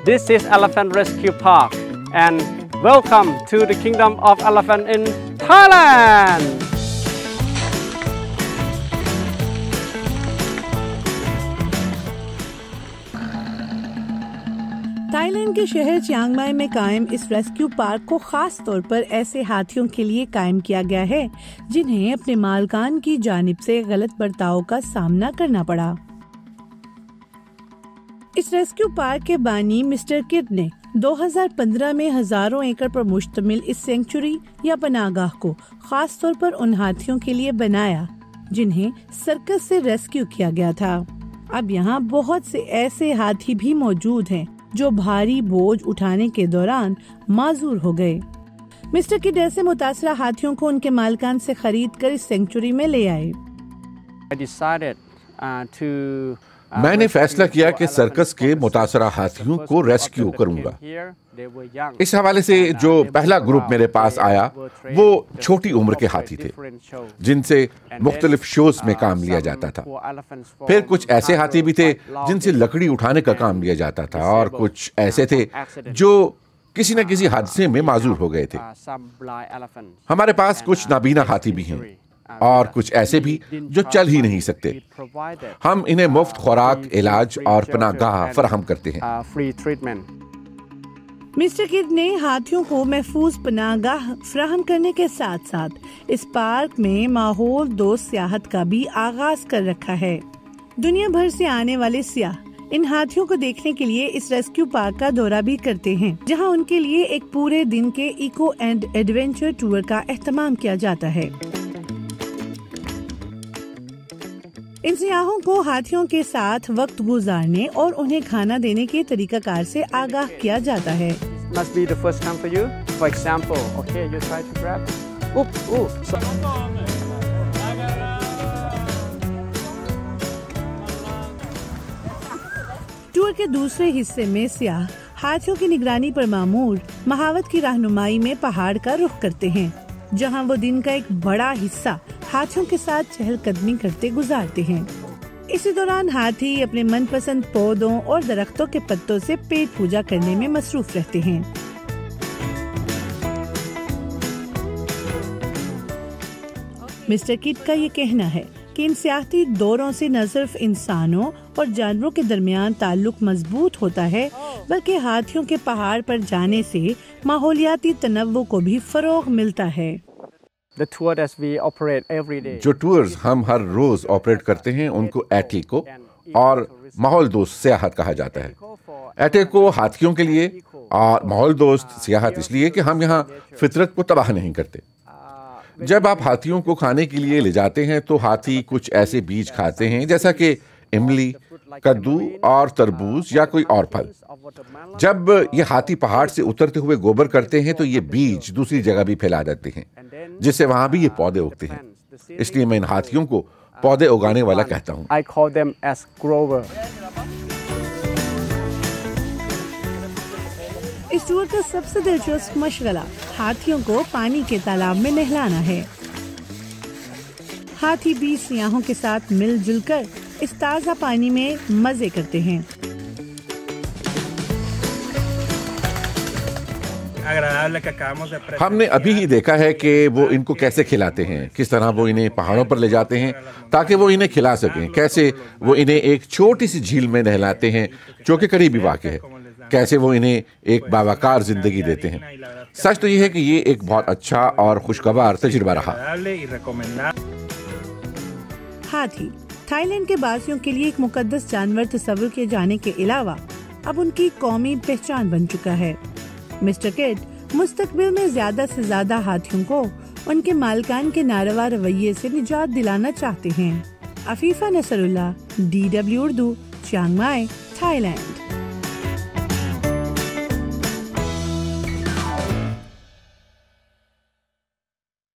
This is Elephant Rescue Park and welcome to the Kingdom of Elephant in Thailand. Thailand के शहर Chiang Mai में कायम इस rescue park को खास तौर पर ऐसे हाथियों के लिए कायम किया गया है जिन्हें अपने मालकान की जानिब से गलत बर्ताव का सामना करना पड़ा। इस रेस्क्यू पार्क के बानी मिस्टर किड ने 2015 में हजारों एकड़ पर मुश्तमिल इस सेंचुरी या पनाहगाह को खास तौर पर उन हाथियों के लिए बनाया जिन्हें सर्कस से रेस्क्यू किया गया था। अब यहाँ बहुत से ऐसे हाथी भी मौजूद हैं जो भारी बोझ उठाने के दौरान माजूर हो गए। मिस्टर किड ऐसे मुतासरा हाथियों को उनके मालकान से खरीद कर इस सेंचुरी में ले आए। मैंने फैसला किया कि सर्कस के मुतासरा हाथियों को रेस्क्यू करूंगा। इस हवाले से जो पहला ग्रुप मेरे पास आया वो छोटी उम्र के हाथी थे जिनसे मुख्तलिफ शोज में काम लिया जाता था। फिर कुछ ऐसे हाथी भी थे जिनसे लकड़ी उठाने का काम लिया जाता था और कुछ ऐसे थे जो किसी न किसी हादसे में माजूर हो गए थे। हमारे पास कुछ नाबीना हाथी भी हैं और कुछ ऐसे भी जो चल ही नहीं सकते। हम इन्हें मुफ्त खुराक, इलाज और पनाहगाह फराहम करते हैं। मिस्टर किड ने हाथियों को महफूज पनाहगाह फराहम करने के साथ साथ इस पार्क में माहौल दोस्त सियाहत का भी आगाज कर रखा है। दुनिया भर से आने वाले सियाह इन हाथियों को देखने के लिए इस रेस्क्यू पार्क का दौरा भी करते हैं, जहां उनके लिए एक पूरे दिन के इको एंड एडवेंचर टूर का एहतमाम किया जाता है। इन सियाहों को हाथियों के साथ वक्त गुजारने और उन्हें खाना देने के तरीकाकार से आगाह किया जाता है। टूर के दूसरे हिस्से में सियाह हाथियों की निगरानी पर मामूर महावत की रहनुमाई में पहाड़ का रुख करते हैं, जहां वो दिन का एक बड़ा हिस्सा हाथियों के साथ चहलकदमी करते गुजारते हैं। इसी दौरान हाथी अपने मनपसंद पौधों और दरख्तों के पत्तों से पेट पूजा करने में मसरूफ रहते हैं। मिस्टर किड का ये कहना है कि इन सियाहती दौरों से न सिर्फ इंसानों और जानवरों के दरमियान ताल्लुक मजबूत होता है बल्कि हाथियों के पहाड़ पर जाने से माहौलियाती तनव्वु को भी फरोग मिलता है। जो टूर्स हम हर रोज ऑपरेट करते हैं उनको एटेको और माहौल दोस्त सियाहत कहा जाता है। एटेको हाथियों के लिए और माहौल दोस्त सियाहत इसलिए कि हम यहाँ फितरत को तबाह नहीं करते। जब आप हाथियों को खाने के लिए ले जाते हैं तो हाथी कुछ ऐसे बीज खाते हैं जैसा कि इमली, कद्दू और तरबूज या कोई और फल। जब ये हाथी पहाड़ से उतरते हुए गोबर करते हैं तो ये बीज दूसरी जगह भी फैला देते हैं जिससे वहां भी ये पौधे उगते हैं। इसलिए मैं इन हाथियों को पौधे उगाने वाला कहता हूँ। इस टूर का सबसे दिलचस्प मशगला हाथियों को पानी के तालाब में नहलाना है। हाथी भी सियाहों के साथ मिलजुल कर इस ताज़ा पानी में मजे करते हैं। हमने अभी ही देखा है कि वो इनको कैसे खिलाते हैं, किस तरह वो इन्हें पहाड़ों पर ले जाते हैं ताकि वो इन्हें खिला सकें, कैसे वो इन्हें एक छोटी सी झील में नहलाते हैं जो कि करीबी वाक़ है, कैसे वो इन्हें एक बावकार जिंदगी देते हैं। सच तो ये है कि ये एक बहुत अच्छा और खुशगवार तजुर्बा रहा। हाथी थाईलैंड के बासियों के लिए एक मुकद्दस जानवर तस्वुर किए जाने के अलावा अब उनकी कौमी पहचान बन चुका है। मिस्टर किड मुस्तकबिल में ज्यादा से ज्यादा हाथियों को उनके मालकान के नारवा रवैये से निजात दिलाना चाहते हैं। Afifa Nasrullah, DW Urdu, Chiang Mai, Thailand.